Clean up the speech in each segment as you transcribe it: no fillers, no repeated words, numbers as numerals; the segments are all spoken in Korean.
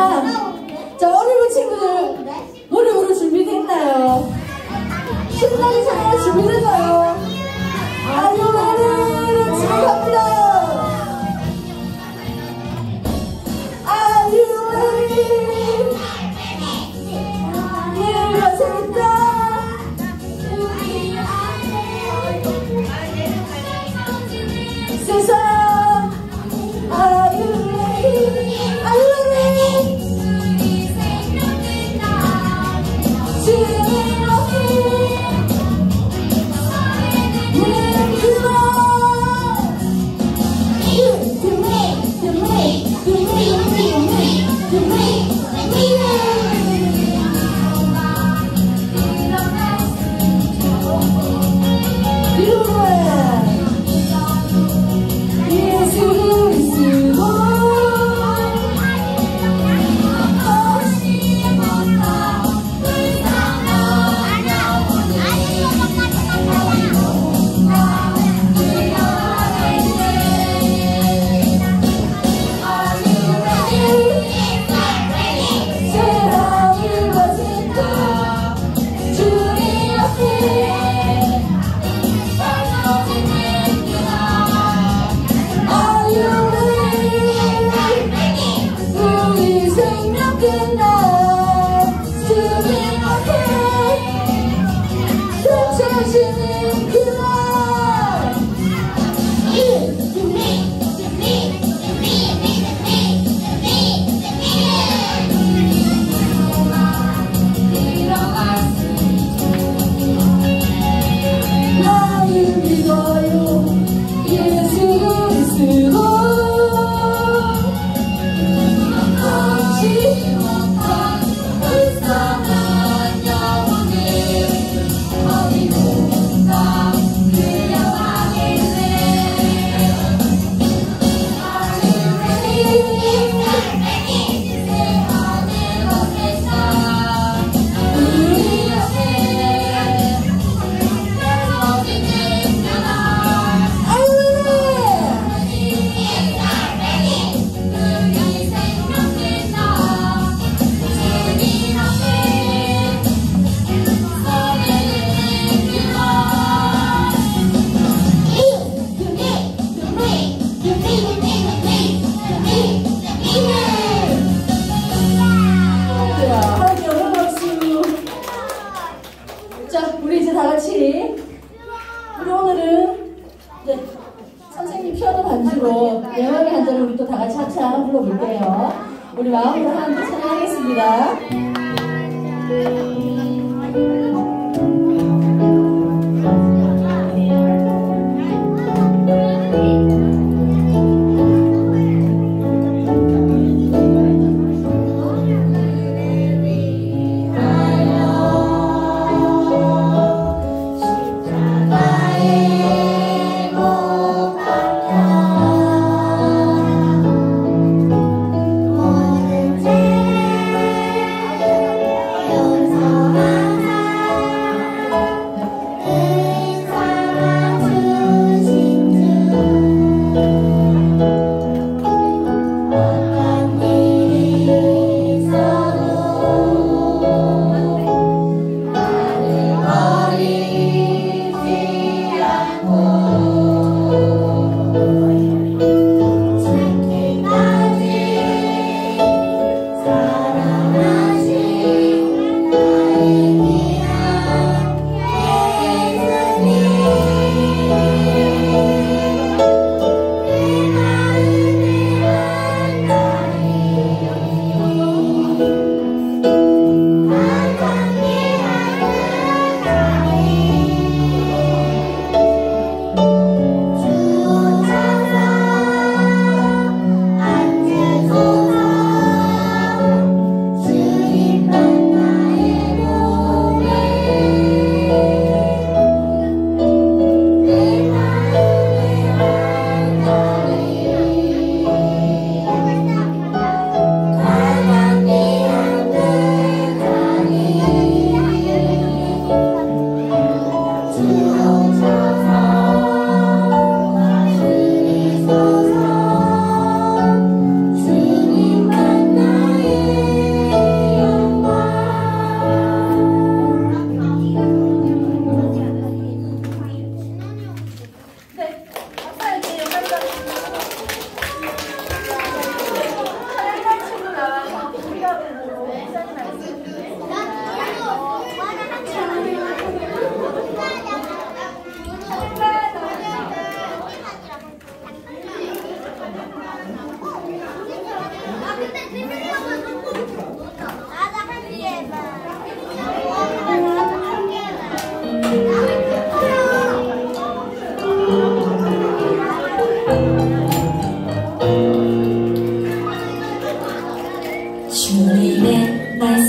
하겠습니다. 자, 어린이 친구들 노래 부를 준비됐나요? 신나게 찬양 준비됐나요? 아유 나를 지금갑니다. 아유 내가 생겼다. 세상 우리 오늘은 이제 선생님 피아노 반주로 예왕의 한자를 우리 또 다 같이 차차 불러볼게요. 우리 마음으로 하나님 찬양하겠습니다. Oh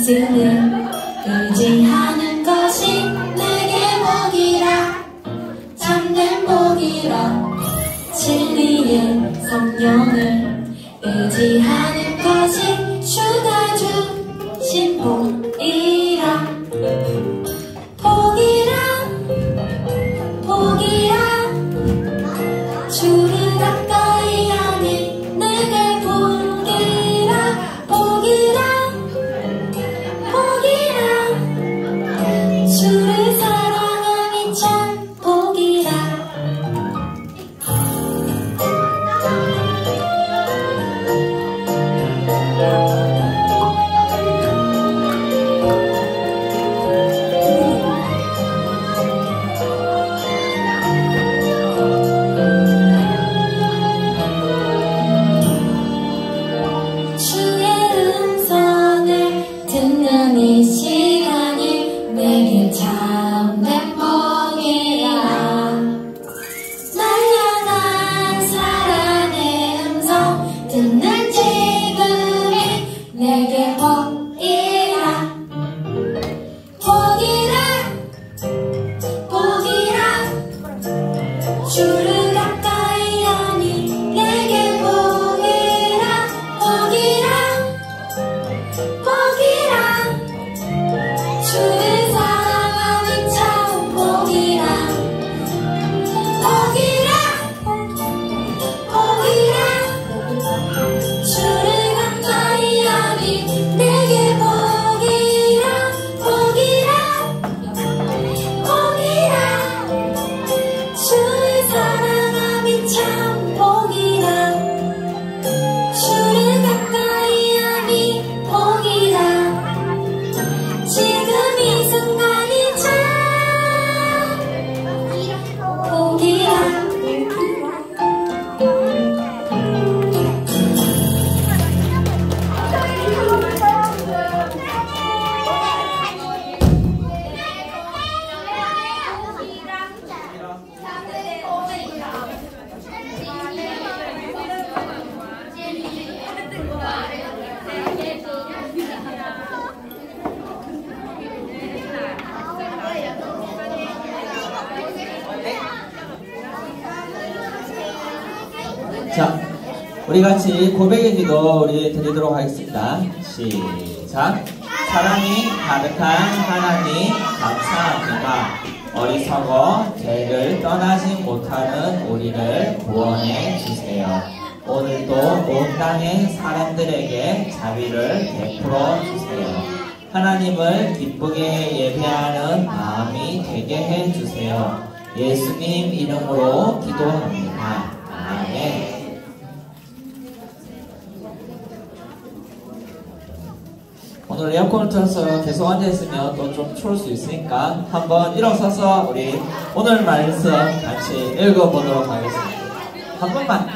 그리스는 의지하는 것이 내게 복이라 참된 복이라 진리의 성령을 의지하는 것이 주가 주신 복이라 복이라 주를 가까이 하니 내게 복이라 주를 사랑하니 참 복이라 주를 가까이 하니 내게 복이라 주를 사랑하니 참 복이라 주를 가까이 하니 내게 복이라 주를 사랑하니 참 복이라 주를 가까이 하니 복이라 지금 이 순간이 참 복이라 자, 우리 같이 고백의 기도 우리 드리도록 하겠습니다. 시작. 사랑이 가득한 하나님 감사합니다. 어리석어 죄를 떠나지 못하는 우리를 구원해 주세요. 오늘도 온 땅의 사람들에게 자비를 베풀어 주세요. 하나님을 기쁘게 예배하는 마음이 되게 해 주세요. 예수님 이름으로 기도합니다. 아멘. 오늘 에어컨을 틀어서 계속 앉아있으면 또 좀 추울 수 있으니까 한번 일어서서 우리 오늘 말씀 같이 읽어보도록 하겠습니다. 한 번만.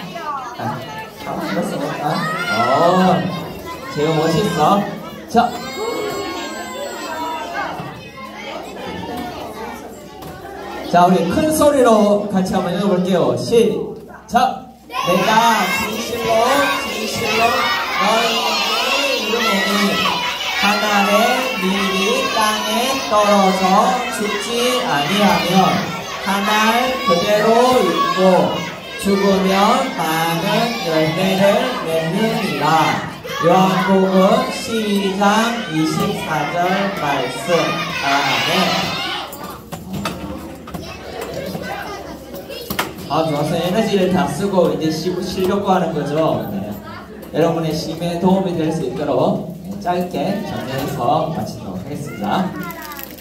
한번 읽었으니까. 제가 멋있어. 자, 우리 큰 소리로 같이 한번 읽어볼게요. 시작. 내가 진실로 너희에게 이르노니 하늘의 밀이 땅에 떨어져 죽지 아니하면 하늘 그대로 있고 죽으면 많은 열매를 맺느니라. 요한복음 12장 24절 말씀. 아멘. 좋았어요. 에너지를 다 쓰고 이제 쉬려고 하는 거죠. 네. 여러분의 쉼에 도움이 될 수 있도록 짧게 정리해서 마치도록 하겠습니다.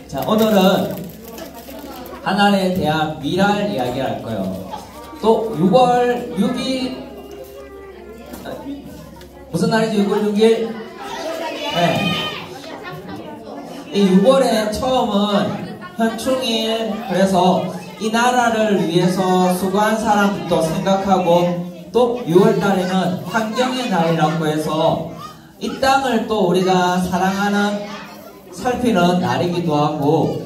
자, 오늘은 하나님에 대한 미랄 이야기를 할 거예요. 또 6월 6일 무슨 날이죠? 6월 6일? 네. 이 6월에 처음은 현충일, 그래서 이 나라를 위해서 수고한 사람도 생각하고, 또 6월달에는 환경의 날이라고 해서 이 땅을 또 우리가 사랑하는 살피는 날이기도 하고,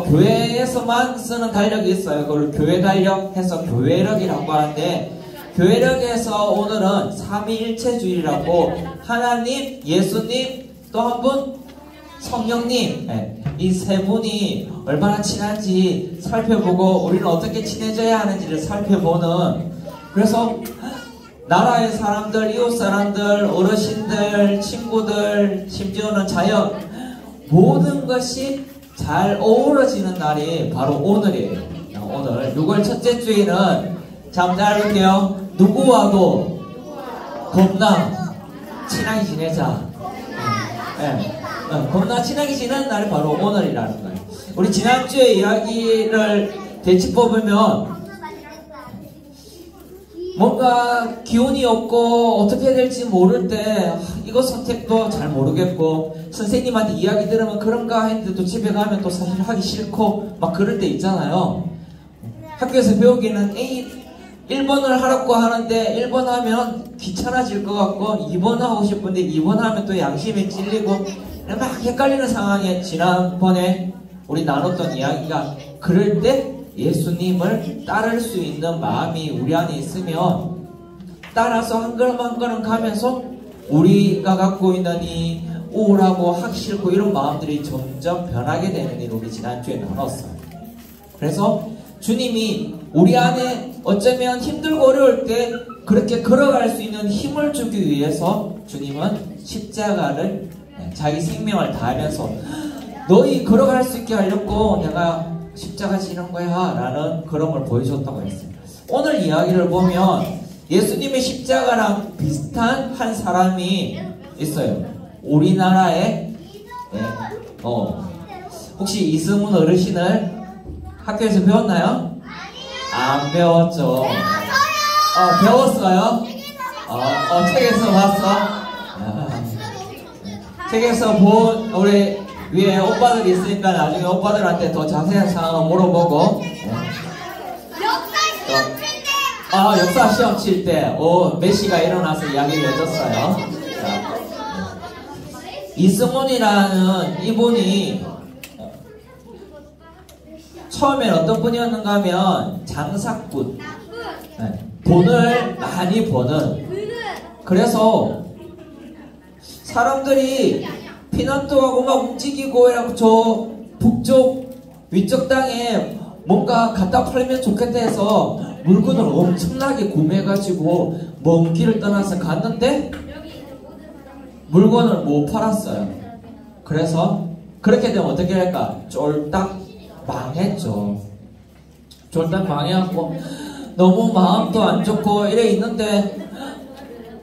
교회에서만 쓰는 달력이 있어요. 그걸 교회 달력 해서 교회력이라고 하는데, 교회력에서 오늘은 삼위일체주의라고 하나님, 예수님, 또 한 분 성령님. 네, 이 세 분이 얼마나 친한지 살펴보고 우리는 어떻게 친해져야 하는지를 살펴보는, 그래서 나라의 사람들, 이웃 사람들, 어르신들, 친구들, 심지어는 자연, 모든 것이 잘 어우러지는 날이 바로 오늘이에요. 오늘 6월 첫째 주에는 자, 한번 따라볼게요. 누구와도 겁나 친하게 지내자. 겁나 친하게 지내는 날이 바로 오늘이라는 거예요. 우리 지난주에 이야기를 되짚어보면 뭔가 기운이 없고 어떻게 해야 될지 모를 때 이거 선택도 잘 모르겠고 선생님한테 이야기 들으면 그런가 했는데 또 집에 가면 또 사실 하기 싫고 막 그럴 때 있잖아요. 학교에서 배우기는 1번을 하라고 하는데 1번 하면 귀찮아질 것 같고 2번 하고 싶은데 2번 하면 또 양심에 찔리고 막 헷갈리는 상황에 지난번에 우리 나눴던 이야기가, 그럴 때 예수님을 따를 수 있는 마음이 우리 안에 있으면 따라서 한 걸음 한 걸음 가면서 우리가 갖고 있는 이 우울하고 하기 싫고 이런 마음들이 점점 변하게 되는 일을 우리 지난주에 나눴어요. 그래서 주님이 우리 안에 어쩌면 힘들고 어려울 때 그렇게 걸어갈 수 있는 힘을 주기 위해서 주님은 십자가를, 자기 생명을 다하면서 너희 걸어갈 수 있게 하려고 내가 십자가 지는 거야 라는 그런 걸 보여줬다고 했어요. 오늘 이야기를 보면 예수님의 십자가랑 비슷한 한 사람이 있어요. 우리나라에 혹시 이승훈 어르신을 학교에서 배웠나요? 안 배웠죠. 배웠어요? 책에서 봤어? 책에서 본 우리 위에 오빠들이 있으니까 나중에 오빠들한테 더 자세한 상황을 물어보고. 역사 시험 칠 때 메시가 일어나서 이야기를 해줬어요. 이승훈이라는 이분이 처음엔 어떤 분이었는가 하면 장사꾼, 돈을 많이 버는, 그래서 사람들이 피난도 하고 막 움직이고 저 북쪽 위쪽 땅에 뭔가 갖다 팔면 좋겠다 해서 물건을 엄청나게 구매해가지고 먼 길을 떠나서 갔는데 물건을 못 팔았어요. 그래서 그렇게 되면 어떻게 할까? 쫄딱 망했죠. 쫄딱 망해갖고 너무 마음도 안 좋고 이래 있는데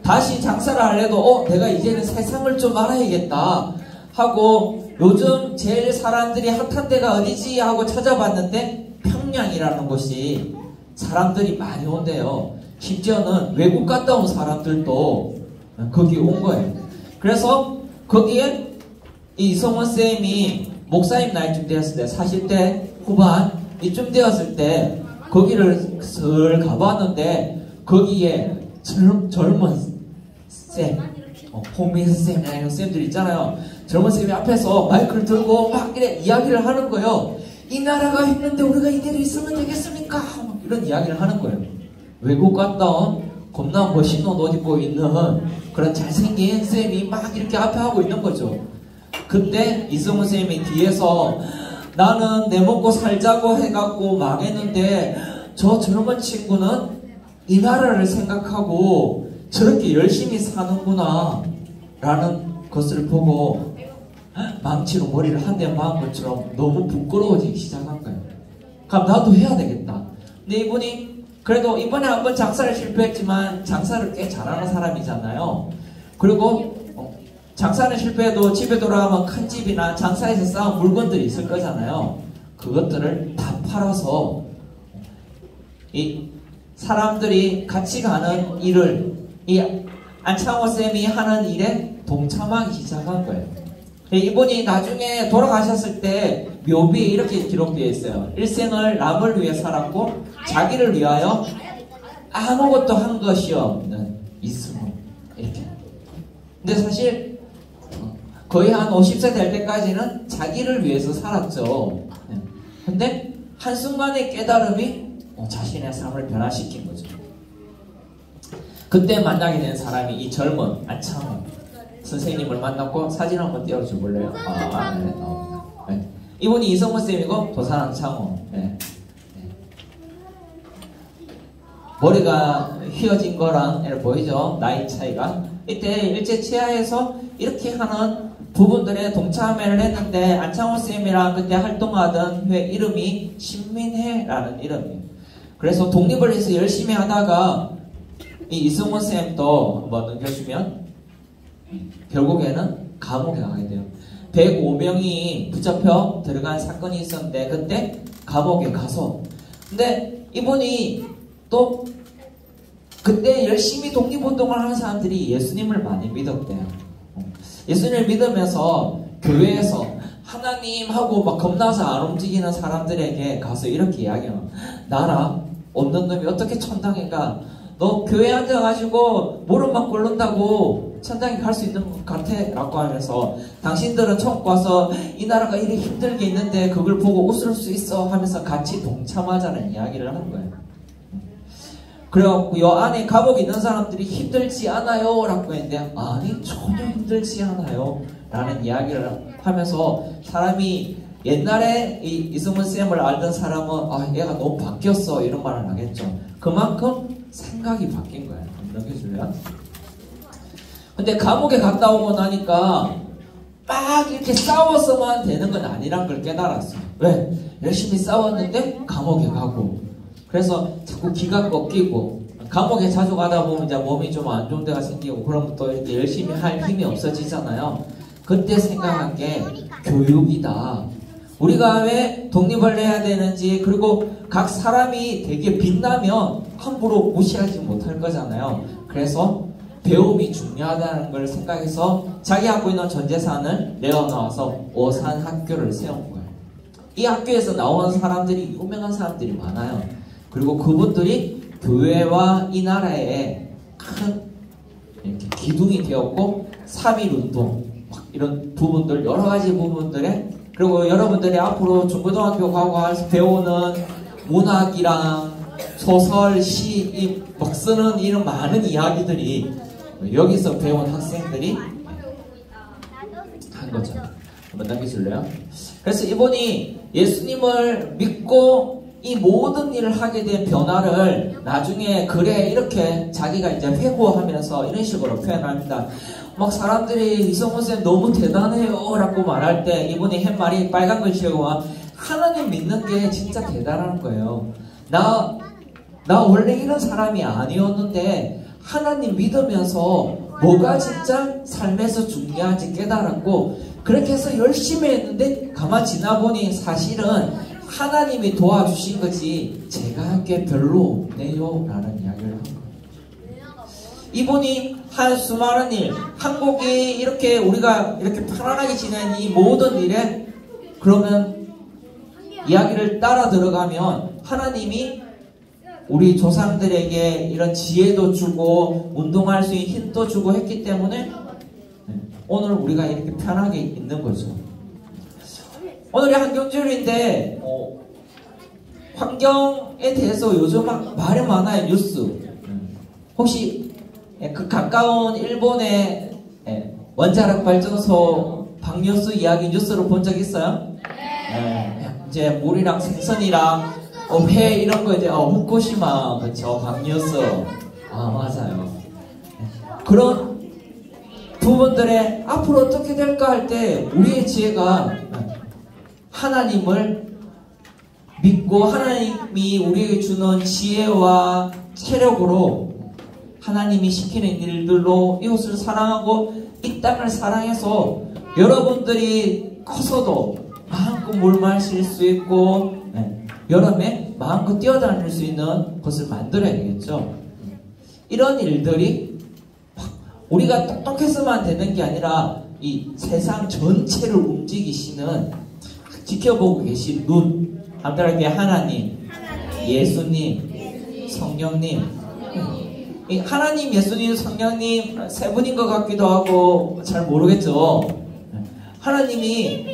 다시 장사를 하려도 내가 이제는 세상을 좀 알아야겠다 하고 요즘 제일 사람들이 핫한 데가 어디지 하고 찾아봤는데 평양이라는 곳이 사람들이 많이 온대요. 심지어는 외국 갔다 온 사람들도 거기 온 거예요. 그래서 거기에 이 이성원 쌤이 목사님 나이쯤 되었을 때 40대 후반 이쯤 되었을 때 거기를 슬 가봤는데 거기에 젊은 쌤, 홍민수 쌤이나 이런 쌤들 있잖아요. 젊은 쌤이 앞에서 마이크를 들고 막 이래 이야기를 하는 거예요. 이 나라가 힘든데 우리가 이대로 있으면 되겠습니까? 이런 이야기를 하는 거예요. 외국 갔다 온 겁나 멋있는 옷 입고 있는 그런 잘생긴 쌤이 막 이렇게 앞에 하고 있는 거죠. 그때 이승훈 쌤이 뒤에서 나는 내 먹고 살자고 해갖고 망했는데 저 젊은 친구는 이 나라를 생각하고 저렇게 열심히 사는구나 라는 것을 보고 망치로 머리를 한 대 맞은 것처럼 너무 부끄러워지기 시작한 거예요. 그럼 나도 해야 되겠다. 근데 이분이 그래도 이번에 한번 장사를 실패했지만 장사를 꽤 잘하는 사람이잖아요. 그리고 장사는 실패해도 집에 돌아가면 큰 집이나 장사에서 쌓은 물건들이 있을 거잖아요. 그것들을 다 팔아서 이 사람들이 같이 가는 일을 이 안창호 쌤이 하는 일에 동참하기 시작한 거예요. 이분이 나중에 돌아가셨을 때 묘비에 이렇게 기록되어 있어요. 일생을 남을 위해 살았고 자기를 위하여 아무것도 한 것이 없는 이승훈 이렇게. 근데 사실 거의 한 50세 될 때까지는 자기를 위해서 살았죠. 근데 한순간의 깨달음이 자신의 삶을 변화시킨 거죠. 그때 만나게 된 사람이 이 젊은 안창호. 선생님을 만났고 사진 한번 띄워줘 볼래요? 네. 네. 이분이 이성훈 쌤이고 도산항 창호. 네. 머리가 휘어진 거랑 보이죠? 나이 차이가. 이때 일제 치하에서 이렇게 하는 부분들에 동참을 했는데 안창호 쌤이랑 그때 활동하던 회 이름이 신민회라는 이름이에요. 그래서 독립을 위해서 열심히 하다가 이 이승훈 쌤도 한번 넘겨주면 결국에는 감옥에 가게 돼요. 105명이 붙잡혀 들어간 사건이 있었는데 그때 감옥에 가서 근데 이분이 또 그때 열심히 독립운동을 하는 사람들이 예수님을 많이 믿었대요. 예수님을 믿으면서 교회에서 하나님하고 막 겁나서 안 움직이는 사람들에게 가서 이렇게 이야기해요. 나라 없는 놈이 어떻게 천당에 가? 너 교회에 앉아가지고 무릎만 꿇는다고 천당에 갈 수 있는 것 같아? 라고 하면서 당신들은 천국 와서 이 나라가 이렇게 힘들게 있는데 그걸 보고 웃을 수 있어? 하면서 같이 동참하자는 이야기를 하는 거예요. 그래갖고 이 안에 감옥에 있는 사람들이 힘들지 않아요? 라고 했는데 아니 전혀 힘들지 않아요 라는 이야기를 하면서 사람이 옛날에 이 이승훈 쌤을 알던 사람은 아 얘가 너무 바뀌었어 이런 말을 하겠죠. 그만큼 생각이 바뀐 거예요. 넘겨줄래요? 근데 감옥에 갔다 오고 나니까 막 이렇게 싸워서만 되는 건 아니란 걸 깨달았어요. 왜? 열심히 싸웠는데 감옥에 가고 그래서 자꾸 기가 꺾이고 감옥에 자주 가다 보면 이제 몸이 좀 안 좋은 데가 생기고 그러면 또 이렇게 열심히 할 힘이 없어지잖아요. 그때 생각한 게 교육이다. 우리가 왜 독립을 해야 되는지 그리고 각 사람이 되게 빛나면 함부로 무시하지 못할 거잖아요. 그래서 배움이 중요하다는 걸 생각해서 자기 갖고 있는 전 재산을 내어놓아서 오산학교를 세운 거예요. 이 학교에서 나오는 사람들이 유명한 사람들이 많아요. 그리고 그분들이 교회와 이 나라에 큰 이렇게 기둥이 되었고 3.1운동 이런 부분들 여러 가지 부분들에 그리고 여러분들이 앞으로 중고등학교 가고 배우는 문학이랑 소설, 시, 막 쓰는 이런 많은 이야기들이 여기서 배운 학생들이 한 거죠. 한번 남겨줄래요? 그래서 이분이 예수님을 믿고 이 모든 일을 하게 된 변화를 나중에 글에 이렇게 자기가 이제 회고하면서 이런 식으로 표현합니다. 막 사람들이 이성훈 쌤 너무 대단해요 라고 말할 때 이분이 한 말이 빨간 글씨고 하나님 믿는 게 진짜 대단한 거예요. 나 원래 이런 사람이 아니었는데 하나님 믿으면서 뭐가 진짜 삶에서 중요한지 깨달았고 그렇게 해서 열심히 했는데 가만 지나보니 사실은 하나님이 도와주신 거지 제가 한 게 별로 없네요 라는 이야기를 한 거예요. 이분이 한 수많은 일 한국이 이렇게 우리가 이렇게 편안하게 지낸 이 모든 일에 그러면 이야기를 따라 들어가면 하나님이 우리 조상들에게 이런 지혜도 주고 운동할 수 있는 힘도 주고 했기 때문에 오늘 우리가 이렇게 편하게 있는 거죠. 오늘이 환경주일인데 환경에 대해서 요즘 말이 많아요. 뉴스. 혹시 그 가까운 일본의 원자력 발전소 방류수 이야기 뉴스로 본 적 있어요? 네. 이제 물이랑 생선이랑 회 이런 거 이제 후쿠시마 그쵸 방류수 맞아요. 그런 부분들에 앞으로 어떻게 될까 할 때 우리의 지혜가 하나님을 믿고 하나님이 우리에게 주는 지혜와 체력으로 하나님이 시키는 일들로 이웃을 사랑하고 이 땅을 사랑해서 여러분들이 커서도 마음껏 물 마실 수 있고 여름에 마음껏 뛰어다닐 수 있는 것을 만들어야 되겠죠. 이런 일들이 우리가 똑똑해서만 되는 게 아니라 이 세상 전체를 움직이시는 지켜보고 계신 눈 간단하게 하나님, 예수님, 성령님 하나님, 예수님, 성령님 세 분인 것 같기도 하고 잘 모르겠죠. 하나님이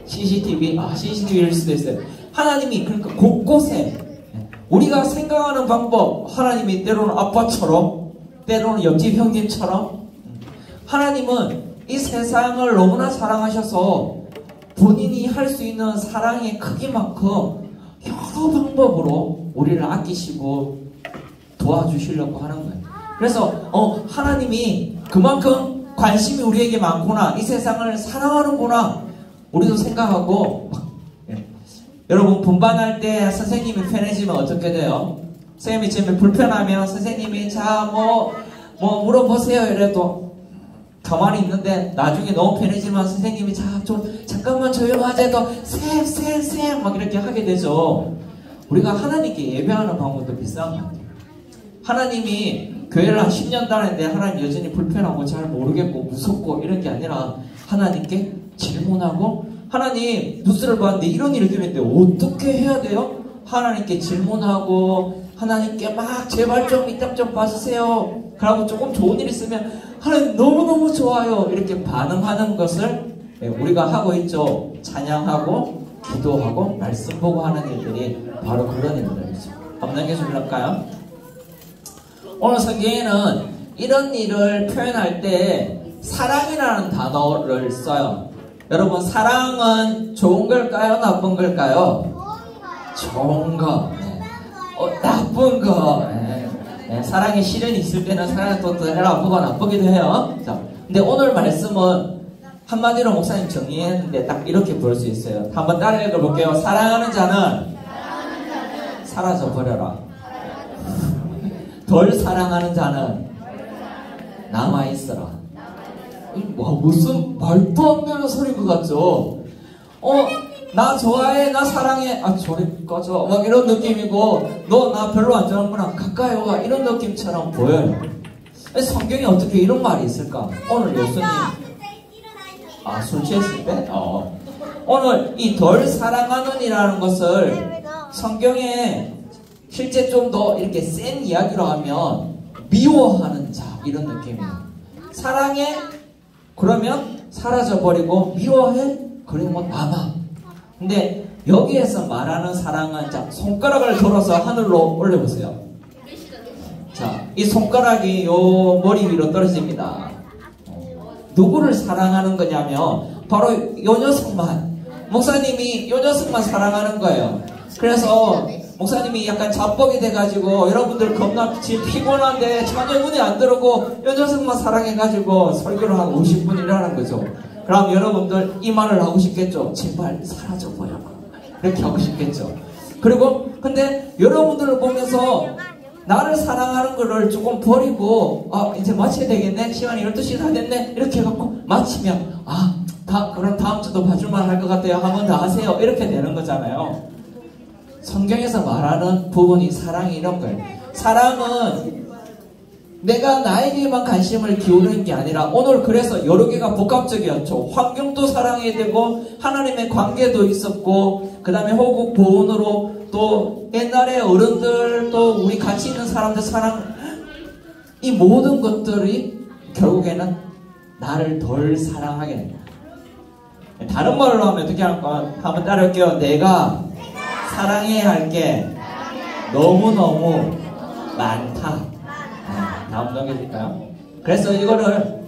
CCTV일 수도 있어요. 하나님이 그러니까 곳곳에 우리가 생각하는 방법 하나님이 때로는 아빠처럼 때로는 옆집 형님처럼 하나님은 이 세상을 너무나 사랑하셔서 본인이 할 수 있는 사랑의 크기만큼 여러 방법으로 우리를 아끼시고 도와주시려고 하는 거예요. 그래서 하나님이 그만큼 관심이 우리에게 많구나, 이 세상을 사랑하는구나 우리도 생각하고. 여러분, 분반할 때 선생님이 편해지면 어떻게 돼요? 선생님이 지금 불편하면 선생님이 자 뭐 물어보세요 이래도 가만히 있는데 나중에 너무 편해지면 선생님이 자 좀 잠깐만 조용하자도 쌤 막 이렇게 하게 되죠. 우리가 하나님께 예배하는 방법도 비슷한 것 같아요. 하나님이 교회를 한 10년 다녔는데 하나님 여전히 불편하고 잘 모르겠고 무섭고 이런 게 아니라 하나님께 질문하고, 하나님 뉴스를 봤는데 이런 일이 되는데 어떻게 해야 돼요? 하나님께 질문하고 하나님께 막 제발 좀 이따 좀 봐주세요. 그러고 조금 좋은 일 있으면 하나님 너무너무 좋아요 이렇게 반응하는 것을 우리가 하고 있죠. 찬양하고 기도하고 말씀 보고 하는 일들이 바로 그런 일들이죠. 한번 넘겨주실까요? 오늘 성경에는 이런 일을 표현할 때 사랑이라는 단어를 써요. 여러분, 사랑은 좋은 걸까요? 나쁜 걸까요? 좋은 거. 나쁜 거. 사랑에 시련이 있을 때는 사랑이 또 나쁘고 나쁘기도 해요. 자, 근데 오늘 말씀은 한마디로 목사님 정리했는데 딱 이렇게 볼 수 있어요. 한번 따라 읽어볼게요. 사랑하는 자는 사라져 버려라. 덜 사랑하는 자는 남아 있어라. 와, 무슨 말도 안 되는 소리인 것 같죠? 나 좋아해, 나 사랑해, 저리 꺼져, 막 이런 느낌이고, 너 나 별로 안 좋아하는구나, 가까이 와, 이런 느낌처럼 보여요. 성경에 어떻게 이런 말이 있을까? 오늘 예수님, 술 취했을 때? 오늘 이 덜 사랑하는 이라는 것을 성경에 실제 좀 더 이렇게 센 이야기로 하면 미워하는 자, 이런 느낌이에요. 사랑해? 그러면 사라져버리고, 미워해? 그러면 남아. 근데 여기에서 말하는 사랑은, 자, 손가락을 들어서 하늘로 올려보세요. 자, 이 손가락이 요 머리 위로 떨어집니다. 누구를 사랑하는 거냐면 바로 요 녀석만, 목사님이 요 녀석만 사랑하는 거예요. 그래서 목사님이 약간 자뻑이 돼가지고 여러분들 겁나 지금 피곤한데 전혀 문이 안 들어오고 요 녀석만 사랑해가지고 설교를 한 50분 일하는 거죠. 그럼 여러분들 이 말을 하고 싶겠죠. 제발 사라져버려. 이렇게 하고 싶겠죠. 그리고 근데 여러분들을 보면서 나를 사랑하는 거를 조금 버리고 이제 마쳐야 되겠네. 시간이 12시 다 됐네. 이렇게 해갖고 마치면 그럼 다음 주도 봐줄만 할 것 같아요. 한 번 더 하세요. 이렇게 되는 거잖아요. 성경에서 말하는 부분이 사랑이 이런 거예요. 사랑은 내가 나에게만 관심을 기울이는 게 아니라, 오늘 그래서 여러 개가 복합적이었죠. 환경도 사랑해야 되고 하나님의 관계도 있었고, 그 다음에 호국 보훈으로 또 옛날에 어른들 또 우리 같이 있는 사람들 사랑, 이 모든 것들이 결국에는 나를 덜 사랑하게 됩니다. 다른 말로 하면 어떻게 할까? 한번 따라할게요. 내가 사랑해야 할 게 너무너무 많다. 다음 넘겨줄까요? 그래서 이거를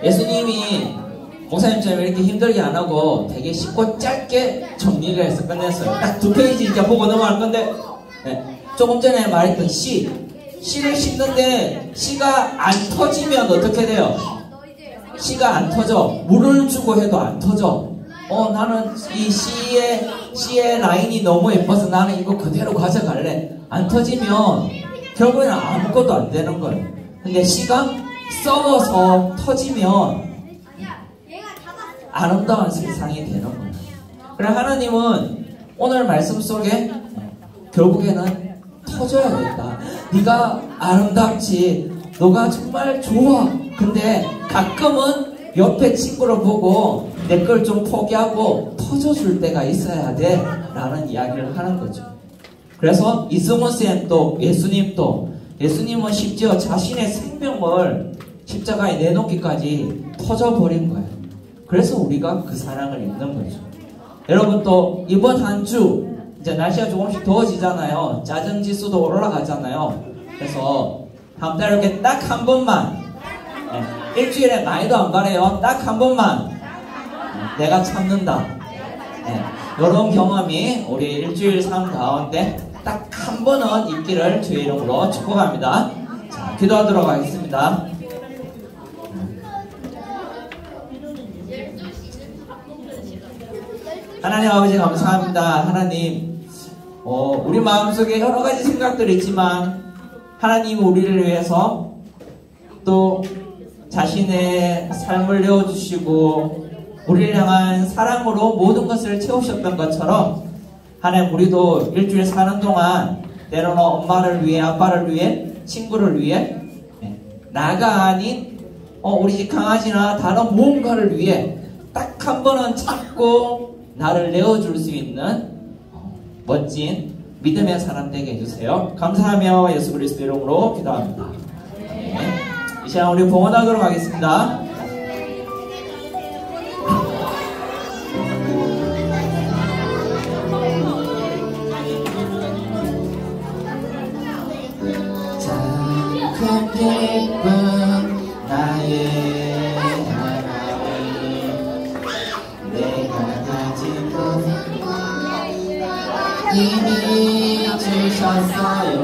예수님이 목사님처럼 이렇게 힘들게 안 하고 되게 쉽고 짧게 정리를 해서 끝냈어요. 딱 2페이지 이렇게 보고 넘어갈 건데, 조금 전에 말했던 씨를 심는데 씨가 안 터지면 어떻게 돼요? 씨가 안 터져. 물을 주고 해도 안 터져. 나는 이 씨의 라인이 너무 예뻐서 나는 이거 그대로 가져갈래. 안 터지면 결국에는 아무것도 안 되는 거예요. 근데 씨가 썩어서 터지면 아름다운 세상이 되는 거예요. 그래, 하나님은 오늘 말씀 속에 결국에는 터져야겠다. 네가 아름답지, 너가 정말 좋아. 근데 가끔은 옆에 친구를 보고 내 걸 좀 포기하고 터져줄 때가 있어야 돼 라는 이야기를 하는 거죠. 그래서 이승훈 쌤도 예수님은 심지어 자신의 생명을 십자가에 내놓기까지 터져버린 거예요. 그래서 우리가 그 사랑을 입는 거죠. 여러분, 또 이번 한 주 이제 날씨가 조금씩 더워지잖아요. 짜증 지수도 올라가잖아요. 그래서 다음 달에 이렇게 딱 한 번만 일주일에 많이도 안 바래요. 딱 한 번만 내가 참는다. 네, 이런 경험이 우리 일주일 삶 가운데 딱 한 번은 있기를 주의 이름으로 축복합니다. 자, 기도하도록 하겠습니다. 하나님 아버지 감사합니다. 하나님, 우리 마음속에 여러 가지 생각들이 있지만 하나님 우리를 위해서 또 자신의 삶을 내어주시고 우리를 향한 사랑으로 모든 것을 채우셨던 것처럼 하나님 우리도 일주일 사는 동안 때로는 엄마를 위해, 아빠를 위해, 친구를 위해, 나가 아닌 우리 집 강아지나 다른 무언가를 위해 딱 한 번은 참고 나를 내어줄 수 있는 멋진 믿음의 사람 되게 해주세요. 감사하며 예수 그리스도 이름으로 기도합니다. 네. 이 시간 우리 봉헌하도록 하겠습니다. 참 예쁜 나의 하나님, 내가 가진 것 이미 주셨어요.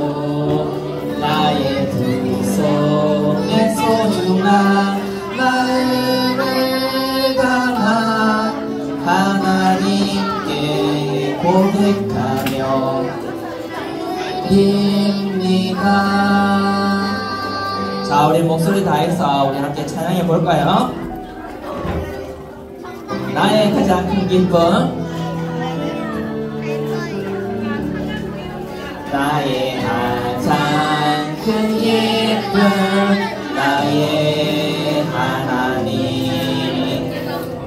나의 두 손에 소중한 마음을 담아 하나님께 고백하며 빕니다. 자, 우리 목소리 다해서 우리 함께 찬양해 볼까요? 나의 가장 큰 기쁨, 나의 가장 큰 예쁨, 나의 하나님,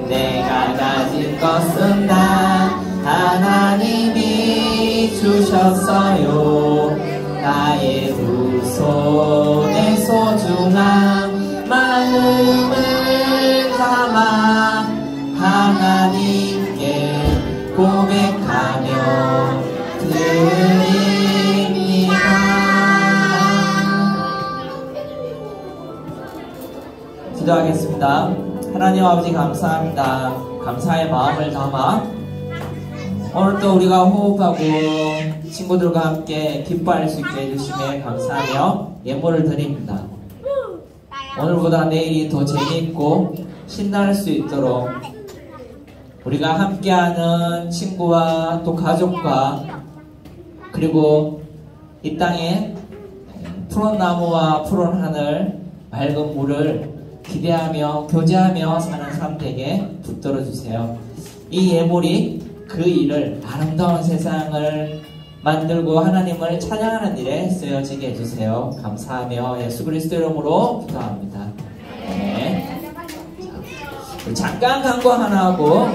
내가 가진 것은 다 하나님이 주셨어요. 나의 두 손에 소중한 마음을 담아 하나님께 고백하며 드립니다. 기도하겠습니다. 하나님 아버지 감사합니다. 감사의 마음을 담아 오늘 또 우리가 호흡하고 친구들과 함께 기뻐할 수 있게 해주심에 감사하며 예물을 드립니다. 오늘보다 내일이 더 재미있고 신날 수 있도록 우리가 함께하는 친구와 또 가족과 그리고 이 땅에 푸른 나무와 푸른 하늘 맑은 물을 기대하며 교제하며 사는 삶 되게 붙들어 주세요. 이 예물이 그 일을 아름다운 세상을 만들고 하나님을 찬양하는 일에 쓰여지게 해주세요. 감사하며 예수 그리스도 이름으로 기도합니다. 네. 자, 잠깐 광고 하나 하고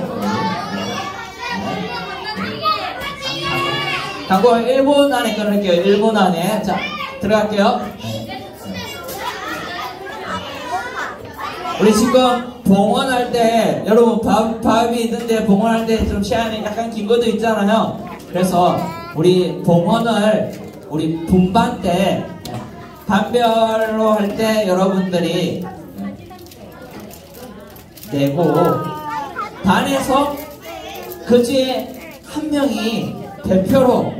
광고 1분 안에 끊을게요. 1분 안에. 자, 들어갈게요. 우리 지금 봉헌할 때 여러분 밥이 있는데 봉헌할 때 좀 시간이 약간 긴 것도 있잖아요. 그래서 우리 봉헌을 우리 분반 때 반별로 할 때 여러분들이 내고 반에서 그 중에 한 명이 대표로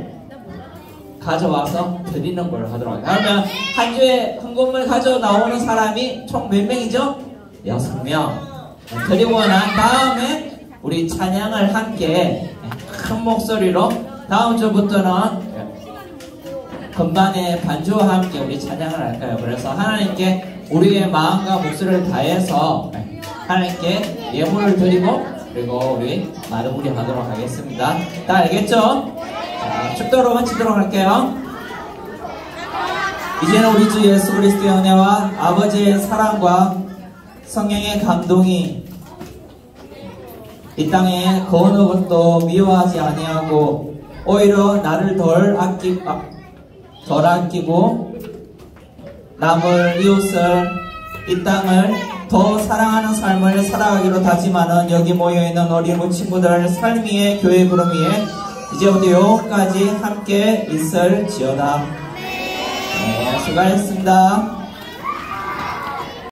가져와서 드리는 걸 하도록 하겠습니다. 그러면 한 주에 헌금을 가져 나오는 사람이 총 몇 명이죠? 6명. 드리고 난 다음에 우리 찬양을 함께 큰 목소리로 다음 주부터는 건반의 반주와 함께 우리 찬양을 할까요? 그래서 하나님께 우리의 마음과 목소리를 다해서 하나님께 예물을 드리고 그리고 우리 마무리 하도록 하겠습니다. 다 알겠죠? 자, 축도로 마치도록 할게요. 이제는 우리 주 예수 그리스도의 은혜와 아버지의 사랑과 성령의 감동이 이 땅에 그 어느 것도 미워하지 아니하고 오히려 나를 덜 아끼고 남을 이웃을 이 땅을 더 사랑하는 삶을 살아가기로 다짐하는 여기 모여있는 어린 친구들 삶 위에 교회 부름 위에 이제부터 영원까지 함께 있을지어다. 네, 수고하셨습니다.